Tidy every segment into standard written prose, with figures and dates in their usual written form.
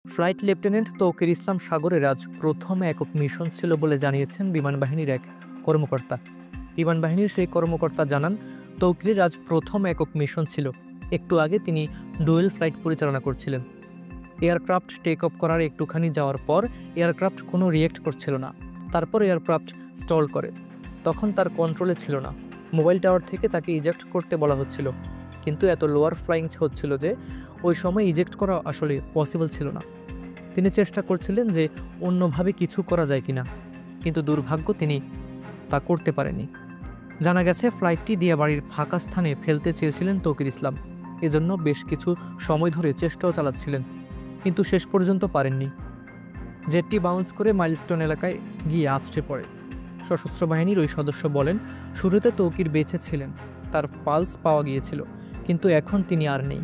Flight lieutenant Tauqir ইসলাম সাগরের আজ প্রথম একক মিশন ছিল বলে জানিয়েছেন বিমান বাহিনীর এক কর্মকর্তা। বিমান বাহিনীর সেই কর্মকর্তা জানান, তৌকিরের আজ প্রথম একক মিশন ছিল। একটু আগে তিনি ডুয়েল ফ্লাইট পরিচালনা করছিলেন। এয়ারক্রাফট টেক অফ করার একটুখানি যাওয়ার পর এয়ারক্রাফট কোনো রিয়েক্ট করছিল না। তারপর এয়ারক্রাফট স্টল করে। তখন তার কন্ট্রোলে ছিল না। মোবাইল টাওয়ার থেকে তাকে ইজেক্ট করতে বলা হচ্ছিল, কিন্তু এত লোয়ার ফ্লাইং হচ্ছিল যে ওই সময় ইজেক্ট করা আসলে পসিবল ছিল না। তিনি চেষ্টা করছিলেন যে অন্যভাবে কিছু করা যায় কিনা, কিন্তু দুর্ভাগ্য তিনি তা করতে পারেনি। জানা গেছে, ফ্লাইটটি দিয়াবাড়ির ফাঁকা স্থানে ফেলতে চেয়েছিলেন তৌকির ইসলাম। এজন্য বেশ কিছু সময় ধরে চেষ্টাও চালাচ্ছিলেন, কিন্তু শেষ পর্যন্ত পারেননি। জেটটি বাউন্স করে মাইলস্টোন এলাকায় গিয়ে আছড়ে পড়ে। সশস্ত্র বাহিনীর ওই সদস্য বলেন, শুরুতে তৌকির বেঁচে ছিলেন, তার পালস পাওয়া গিয়েছিল, কিন্তু এখন তিনি আর নেই।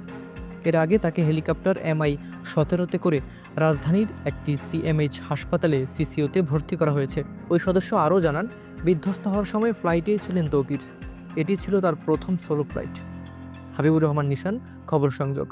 এর আগে তাকে হেলিকপ্টার MI-17 করে রাজধানীর একটি CMH হাসপাতালে CCU-তে ভর্তি করা হয়েছে। ওই সদস্য আরও জানান, বিধ্বস্ত হওয়ার সময় ফ্লাইটেই ছিলেন তৌকির। এটি ছিল তার প্রথম সোলো ফ্লাইট। হাবিবুর রহমান নিশান, খবর সংযোগ।